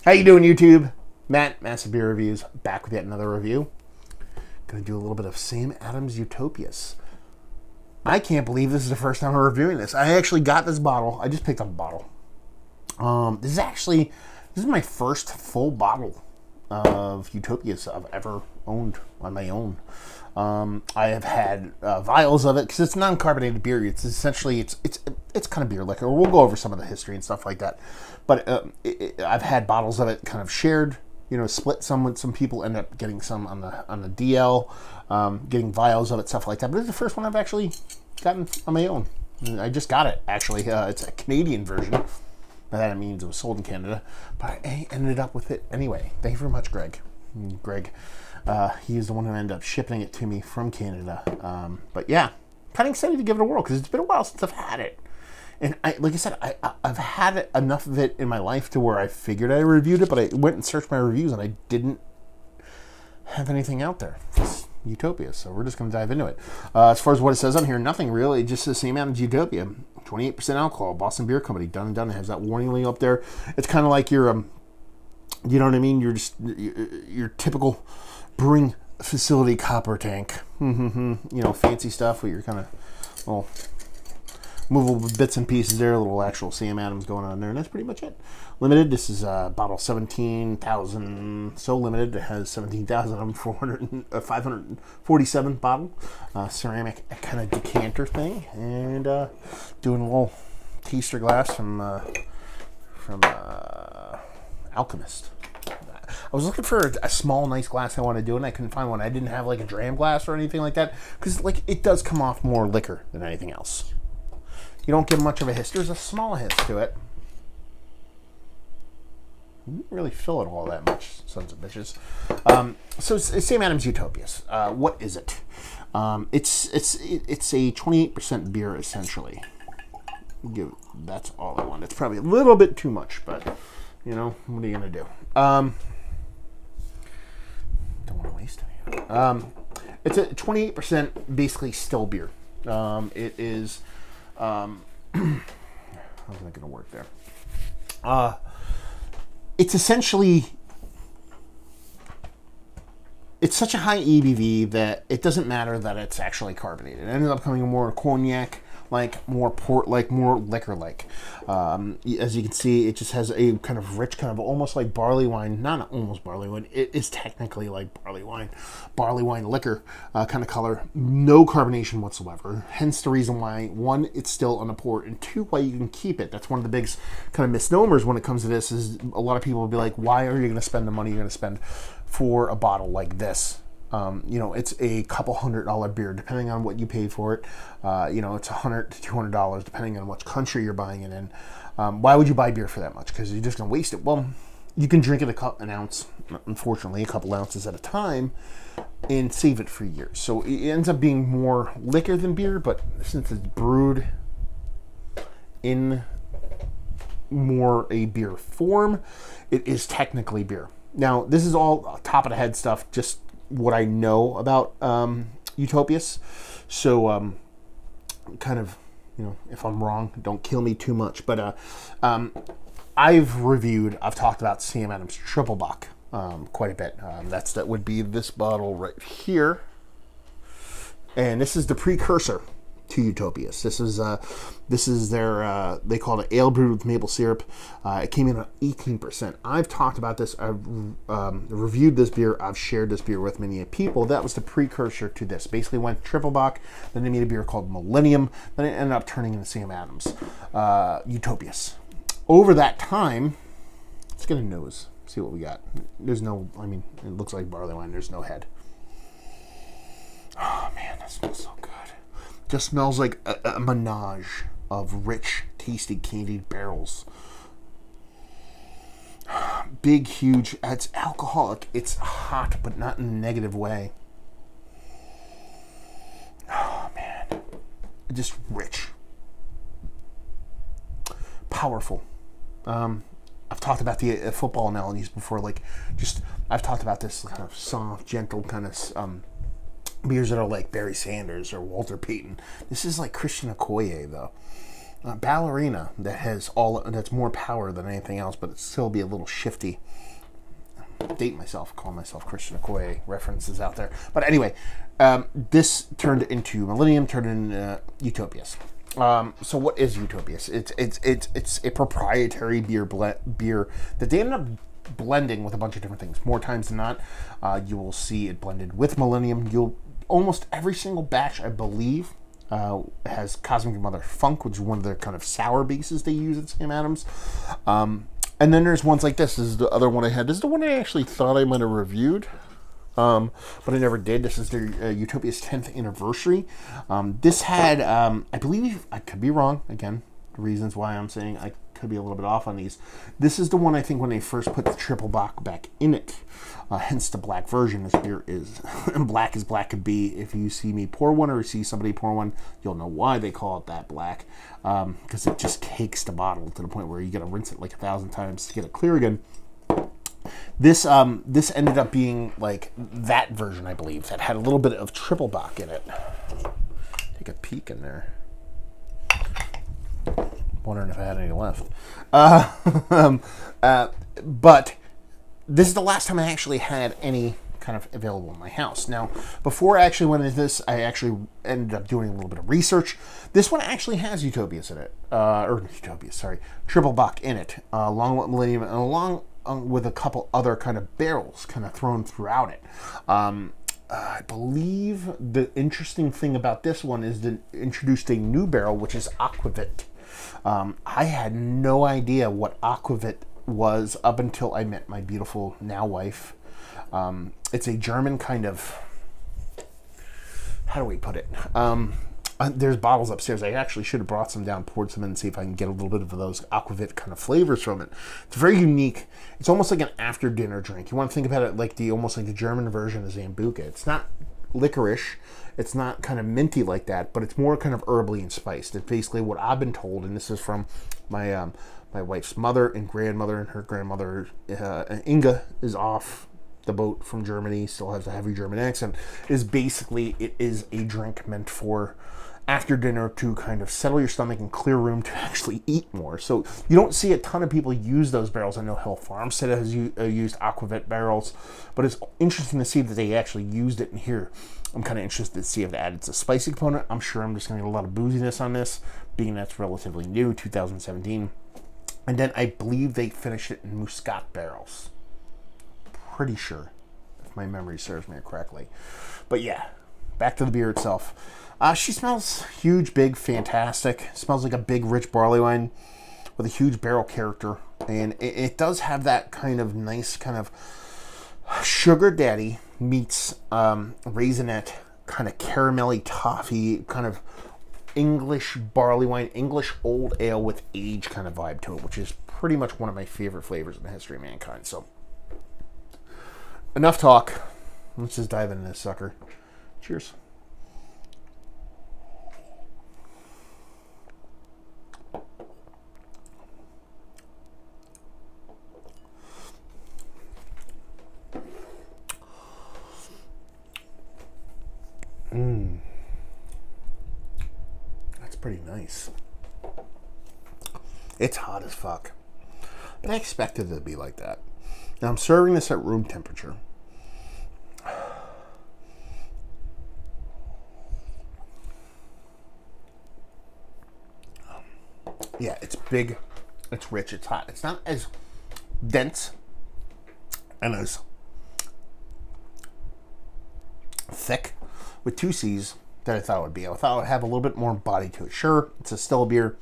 How you doing, YouTube? Matt, Massive Beer Reviews, back with yet another review. Gonna do a little bit of Sam Adams Utopias. I can't believe this is the first time I'm reviewing this. I actually got this bottle. I just picked up a bottle. This is my first full bottle of Utopias I've ever owned on my own. I have had vials of it because it's non-carbonated beer. It's essentially it's kind of beer liquor. We'll go over some of the history and stuff like that. But I've had bottles of it kind of shared, you know, split some with some people. End up getting some on the DL, getting vials of it, stuff like that. But it's the first one I've actually gotten on my own. I just got it actually. It's a Canadian version. That means it was sold in Canada, but I ended up with it anyway. Thank you very much, Greg. Greg, he is the one who ended up shipping it to me from Canada. But yeah, kind of excited to give it a whirl because it's been a while since I've had it. And like I said, I've had enough of it in my life to where I figured I reviewed it, but I went and searched my reviews and I didn't have anything out there. It's Utopia, so we're just going to dive into it. As far as what it says on here, nothing really. It just says Sam Adams Utopia, 28% alcohol, Boston Beer Company, done and done. It has that warning link up there. It's kind of like your, you know what I mean? You're just your typical brewing facility copper tank. You know, fancy stuff where you're kind of, well, movable bits and pieces there, a little actual Sam Adams going on there, and that's pretty much it. Limited, this is bottle 17,000, so limited, it has 547 bottle, ceramic kind of decanter thing, and doing a little taster glass from Alchemist. I was looking for a small, nice glass I want to do, and I couldn't find one. I didn't have like a dram glass or anything like that, because like it does come off more liquor than anything else. You don't get much of a hiss. There's a small hiss to it. You didn't really fill it all that much, sons of bitches. So it's Sam Adams Utopias. What is it? It's a 28% beer essentially. That's all I want. It's probably a little bit too much, but you know, what are you gonna do? Don't want to waste any. It's a 28% basically still beer. It is. How's that gonna work there? It's essentially, it's such a high ABV that it doesn't matter that it's actually carbonated. It ended up coming more cognac, like more port, like more liquor like. As you can see, it just has a kind of rich, kind of almost like barley wine, not almost barley wine, it is technically like barley wine liquor kind of color. No carbonation whatsoever, hence the reason why, one, it's still on the port, and two, why you can keep it. That's one of the biggest kind of misnomers when it comes to this, is a lot of people will be like, why are you going to spend the money you're going to spend for a bottle like this? You know, it's a couple $100 beer, depending on what you paid for it. You know, it's $100 to $200, depending on which country you're buying it in. Why would you buy beer for that much? Because you're just going to waste it. Well, you can drink it an ounce, unfortunately, a couple ounces at a time, and save it for years. So it ends up being more liquor than beer, but since it's brewed in more a beer form, it is technically beer. Now, this is all top of the head stuff, just what I know about Utopias. So kind of, you know, if I'm wrong, don't kill me too much. But I've talked about Sam Adams Triple Bock quite a bit. That would be this bottle right here, and this is the precursor to Utopias. This is their they call it ale brewed with maple syrup. It came in at 18%. I've talked about this. I've reviewed this beer. I've shared this beer with many people. That was the precursor to this. Basically went Triple Bock, then they made a beer called Millennium, then it ended up turning into Sam Adams Utopias. Over that time, let's get a nose, see what we got. There's no, I mean, it looks like barley wine. There's no head. Oh man, that smells so good. Just smells like a menage of rich, tasty candied barrels. Big, huge. It's alcoholic. It's hot, but not in a negative way. Oh, man. Just rich. Powerful. I've talked about the football analogies before. Like, just, I've talked about this kind of soft, gentle kind of beers that are like Barry Sanders or Walter Payton. This is like Christian Okoye, though. ballerina that has that's more power than anything else, but it still be a little shifty. Date myself, call myself Christian Okoye, references out there. But anyway, this turned into Millennium, turned into Utopias. So what is Utopias? It's a proprietary beer that they ended up blending with a bunch of different things. More times than not, you will see it blended with Millennium. Almost every single batch, I believe, has Cosmic Mother Funk, which is one of their kind of sour bases they use at Sam Adams. And then there's ones like this. This is the other one I had. This is the one I actually thought I might have reviewed, but I never did. This is their Utopia's 10th anniversary. This had, I believe, I could be wrong, again, the reasons why I'm saying I could be a little bit off on these. This is the one I think when they first put the triple bock back in it, hence the black version. This beer is black as black could be. If you see me pour one or see somebody pour one, you'll know why they call it that black, because it just cakes the bottle to the point where you got to rinse it like 1,000 times to get it clear again. This ended up being like that version, I believe, that had a little bit of triple bock in it. Take a peek in there. Wondering if I had any left. But this is the last time I actually had any kind of available in my house. Now, before I actually went into this, I actually ended up doing a little bit of research. This one actually has Utopias in it, triple bock in it, along with Millennium, and along with a couple other kind of barrels kind of thrown throughout it. I believe the interesting thing about this one is that it introduced a new barrel, which is Aquavit. I had no idea what Aquavit was up until I met my beautiful now wife. It's a German kind of, how do we put it? There's bottles upstairs. I actually should have brought some down, poured some in, and see if I can get a little bit of those Aquavit kind of flavors from it. It's very unique. It's almost like an after dinner drink. You want to think about it like almost like the German version of Zambuca. It's not licorice. It's not kind of minty like that, but it's more kind of herbally and spiced. It's basically what I've been told, and this is from my my wife's mother and grandmother, and her grandmother Inga is off the boat from Germany, still has a heavy German accent. Is basically, it is a drink meant for after dinner to kind of settle your stomach and clear room to actually eat more. So you don't see a ton of people use those barrels. I know Hill Farmstead has used Aquavit barrels, but it's interesting to see that they actually used it in here. I'm kind of interested to see if it added a spicy component. I'm sure I'm just going to get a lot of booziness on this, being that's relatively new, 2017. And then I believe they finished it in Muscat barrels. Pretty sure, if my memory serves me correctly. But yeah, back to the beer itself. She smells huge, big, fantastic. Smells like a big, rich barley wine with a huge barrel character. And it does have that kind of nice kind of sugar daddy meets raisinette, kind of caramelly toffee, kind of English barley wine, English old ale with age kind of vibe to it, which is pretty much one of my favorite flavors in the history of mankind. So, enough talk. Let's just dive into this sucker. Cheers. That's pretty nice. It's hot as fuck. But I expected it to be like that. Now I'm serving this at room temperature. Yeah, it's big, it's rich, it's hot. It's not as dense and as thick with two C's that I thought it would be. I thought it would have a little bit more body to it. Sure, it's a still beer,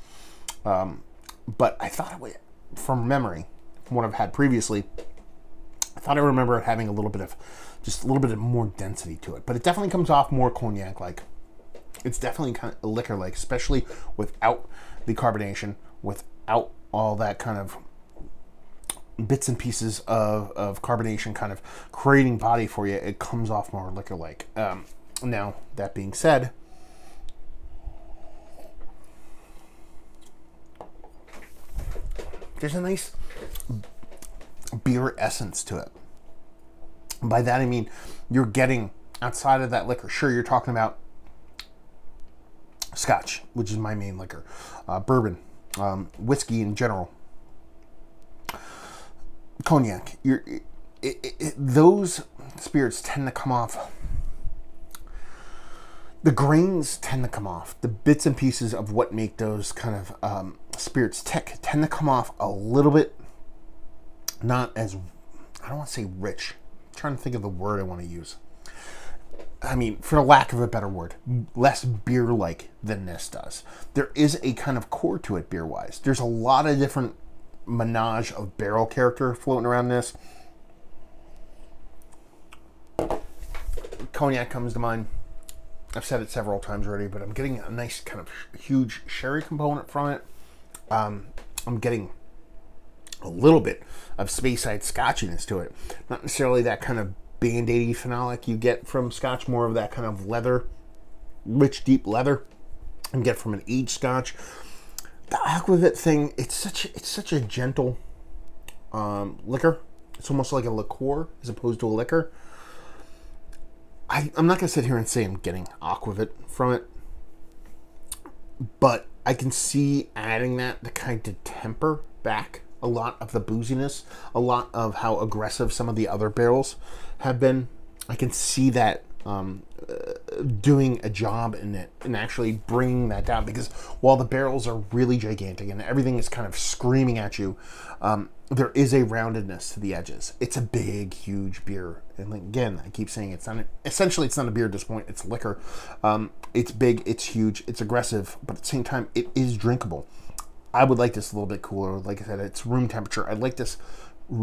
but I thought it would, from memory, from what I've had previously, I thought I remember it having a little bit of, just a little bit of more density to it. But it definitely comes off more cognac-like. It's definitely kind of liquor-like, especially without the carbonation, without all that kind of bits and pieces of carbonation kind of creating body for you. It comes off more liquor-like. Now, that being said, there's a nice beer essence to it. By that I mean you're getting outside of that liquor. Sure, you're talking about Scotch, which is my main liquor, bourbon, whiskey in general, cognac. Those spirits tend to come off. The grains tend to come off. The bits and pieces of what make those kind of spirits tick tend to come off a little bit, not as, I don't want to say rich. I'm trying to think of the word I want to use. I mean, for the lack of a better word, less beer-like than this does. There is a kind of core to it beer-wise. There's a lot of different menage of barrel character floating around this. Cognac comes to mind. I've said it several times already, but I'm getting a nice kind of huge sherry component from it. I'm getting a little bit of Speyside scotchiness to it. Not necessarily that kind of band-aidy phenolic you get from Scotch, more of that kind of leather, rich, deep leather you get from an aged Scotch. The aquavit thing, it's such a gentle liquor. It's almost like a liqueur as opposed to a liquor. I'm not going to sit here and say I'm getting aquavit from it, but I can see adding that to kind of temper back a lot of the booziness, a lot of how aggressive some of the other barrels have been. I can see that doing a job in it and actually bringing that down, because while the barrels are really gigantic and everything is kind of screaming at you, there is a roundedness to the edges. It's a big, huge beer. And again, I keep saying it's not, essentially it's not a beer at this point, it's liquor. It's big, it's huge, it's aggressive, but at the same time, it is drinkable. I would like this a little bit cooler. Like I said, it's room temperature. I'd like this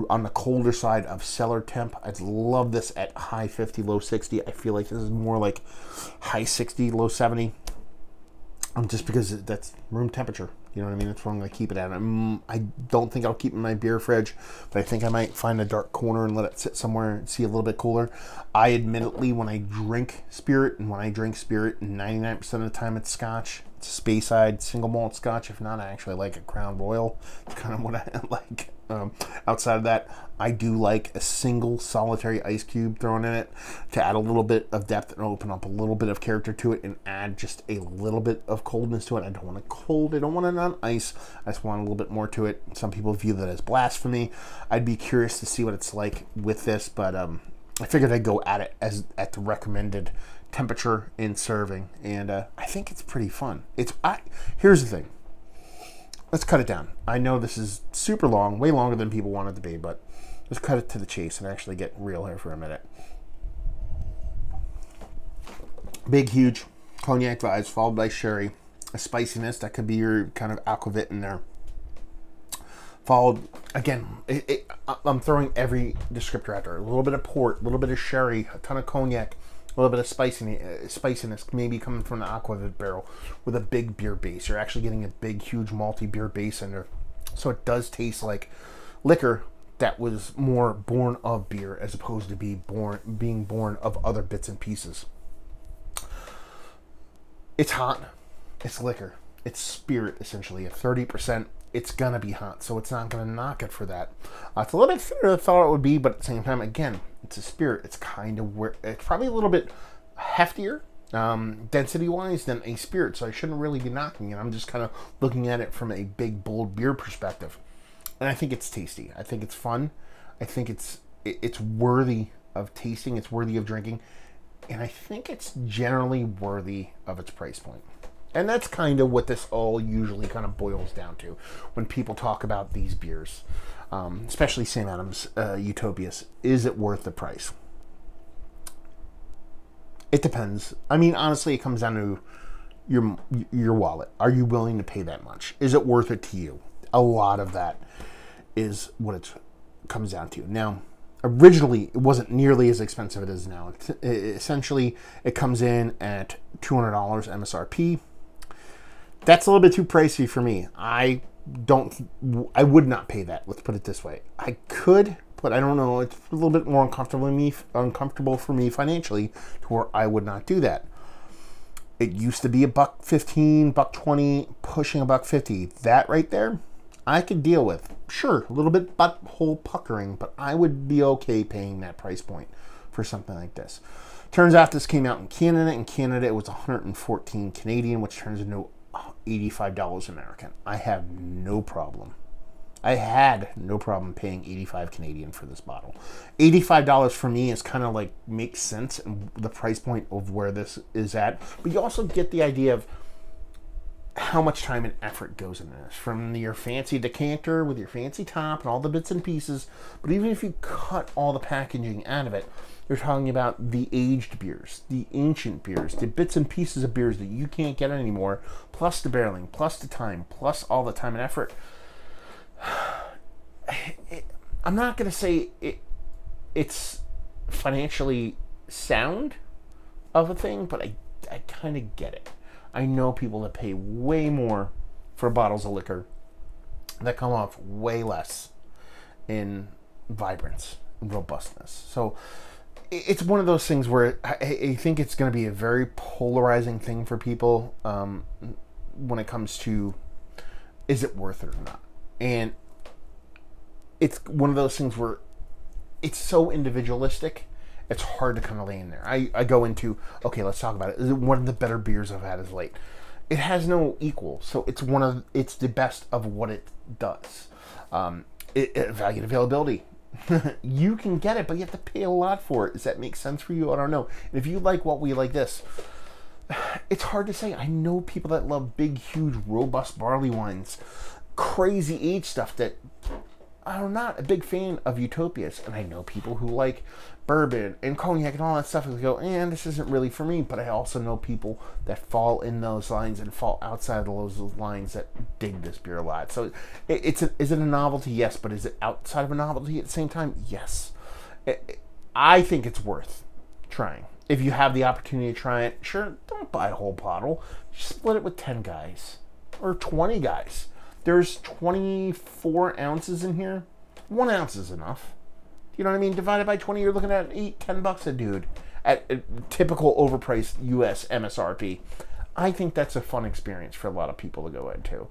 on the colder side of cellar temp. I'd love this at high 50, low 60. I feel like this is more like high 60, low 70. Just because that's room temperature. You know what I mean? That's where I'm going to keep it at. I don't think I'll keep it in my beer fridge, but I think I might find a dark corner and let it sit somewhere and see a little bit cooler. I admittedly, when I drink spirit, 99% of the time it's Scotch. It's a Speyside single malt Scotch. If not, I actually like a Crown Royal. It's kind of what I like. Outside of that, I do like a single solitary ice cube thrown in it to add a little bit of depth and open up a little bit of character to it and add just a little bit of coldness to it. I don't want it cold. I don't want it on ice. I just want a little bit more to it. Some people view that as blasphemy. I'd be curious to see what it's like with this, but I figured I'd go at it at the recommended temperature in serving, and I think it's pretty fun. Here's the thing. Let's cut it down. I know this is super long, way longer than people want it to be, but let's cut it to the chase and actually get real here for a minute. Big, huge cognac vibes, followed by sherry. A spiciness, that could be your kind of aquavit in there. Followed, again, I'm throwing every descriptor out there. A little bit of port, a little bit of sherry, a ton of cognac, a little bit of spiciness, maybe coming from the aquavit barrel with a big beer base. You're actually getting a big, huge malty beer base in there. So it does taste like liquor that was more born of beer as opposed to being born of other bits and pieces. It's hot. It's liquor. It's spirit, essentially. At 30%, it's going to be hot, so it's not going to knock it for that. It's a little bit thinner than I thought it would be, but at the same time, again, it's a spirit. It's kind of it's probably a little bit heftier, density-wise, than a spirit, so I shouldn't really be knocking it. I'm just kind of looking at it from a big, bold beer perspective. And I think it's tasty. I think it's fun. I think it's worthy of tasting. It's worthy of drinking. And I think it's generally worthy of its price point. And that's kind of what this all usually kind of boils down to when people talk about these beers, especially St. Adams Utopias. Is it worth the price? It depends. I mean, honestly, it comes down to your wallet. Are you willing to pay that much? Is it worth it to you? A lot of that is what it comes down to. Now, originally, it wasn't nearly as expensive as it is now. Essentially, it comes in at $200 MSRP. That's a little bit too pricey for me. I would not pay that. Let's put it this way. I could, but I don't know. It's a little bit more uncomfortable for me financially to where I would not do that. It used to be $1.15, $1.20, pushing $1.50. That right there, I could deal with. Sure, a little bit butthole puckering, but I would be okay paying that price point for something like this. Turns out this came out in Canada. In Canada, it was 114 Canadian, which turns into $85 American. I have no problem. I had no problem paying 85 Canadian for this bottle. $85 for me is kind of like makes sense and the price point of where this is at. But you also get the idea of how much time and effort goes into this. From your fancy decanter with your fancy top and all the bits and pieces. But even if you cut all the packaging out of it, you're talking about the aged beers, the ancient beers, the bits and pieces of beers that you can't get anymore, plus the barreling, plus the time, plus all the time and effort. I'm not going to say it's financially sound of a thing, but I kind of get it. I know people that pay way more for bottles of liquor that come off way less in vibrance and robustness. So it's one of those things where I think it's going to be a very polarizing thing for people when it comes to is it worth it or not. And it's one of those things where it's so individualistic, it's hard to kind of lay in there. I go into, okay, let's talk about it. Is it one of the better beers I've had as late? It has no equal, so it's the best of what it does. Value and availability. You can get it, but you have to pay a lot for it. Does that make sense for you? I don't know. And if you like what we like this, it's hard to say. I know people that love big, huge, robust barley wines, crazy age stuff that I'm not a big fan of Utopias. And I know people who like bourbon and cognac and all that stuff and go, this isn't really for me. But I also know people that fall in those lines and fall outside of those lines that dig this beer a lot. So is it a novelty? Yes. But is it outside of a novelty at the same time? Yes. I think it's worth trying. If you have the opportunity to try it, sure, don't buy a whole bottle. Just split it with 10 guys or 20 guys. There's 24 ounces in here. 1 ounce is enough. You know what I mean? Divided by 20, you're looking at $10 a dude at a typical overpriced US MSRP. I think that's a fun experience for a lot of people to go into.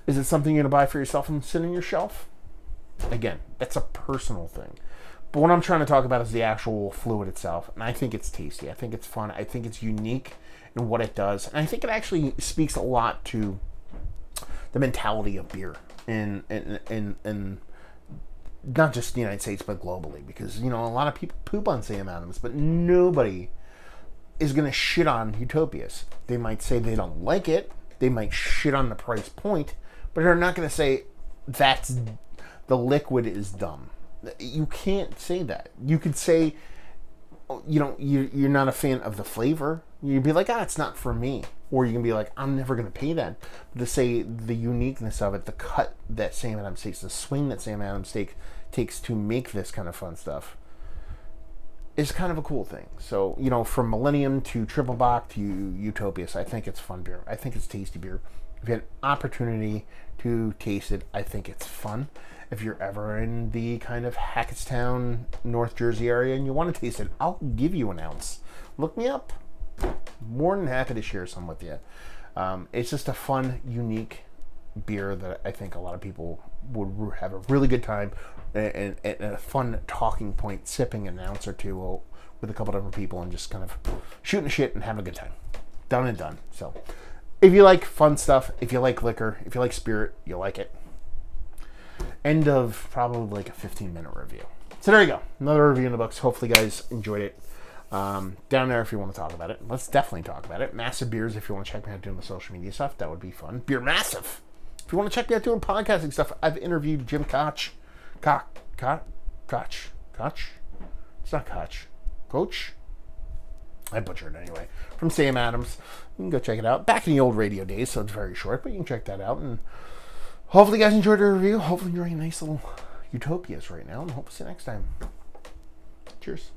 Is it something you're going to buy for yourself and sit on your shelf? Again, that's a personal thing. But what I'm trying to talk about is the actual fluid itself. And I think it's tasty. I think it's fun. I think it's unique in what it does. And I think it actually speaks a lot to the mentality of beer in not just the United States, but globally. Because, a lot of people poop on Sam Adams, but nobody is going to shit on Utopias. They might say they don't like it. They might shit on the price point, but they're not going to say that's the liquid is dumb. You can't say that. You could say, you're not a fan of the flavor. You'd be like, it's not for me. Or you can be like, I'm never going to pay that. But to say the uniqueness of it, the cut that Sam Adams takes, the swing that Sam Adams takes to make this kind of fun stuff is kind of a cool thing. So, from Millennium to Triple Bock to Utopias, I think it's fun beer. I think it's tasty beer. If you had an opportunity to taste it, I think it's fun. If you're ever in the kind of Hackettstown, North Jersey area and you want to taste it, I'll give you an ounce. Look me up. More than happy to share some with you. It's just a fun, unique beer that I think a lot of people would have a really good time and a fun talking point, sipping an ounce or two with a couple of other people and just kind of shooting shit and having a good time. Done and done. So if you like fun stuff, if you like liquor, if you like spirit, you'll like it. End of probably like a 15-minute review. So there you go. Another review in the books. Hopefully you guys enjoyed it. Down there if you want to talk about it. Let's definitely talk about it. Massive Beers if you want to check me out doing the social media stuff. That would be fun. Beer Massive. If you want to check me out doing podcasting stuff, I've interviewed Jim Koch. Koch? It's not Koch. Coach? I butchered it anyway. From Sam Adams. You can go check it out. Back in the old radio days, so it's very short, but you can check that out. And hopefully you guys enjoyed the review. Hopefully you're enjoying nice little Utopias right now. And hope to see you next time. Cheers.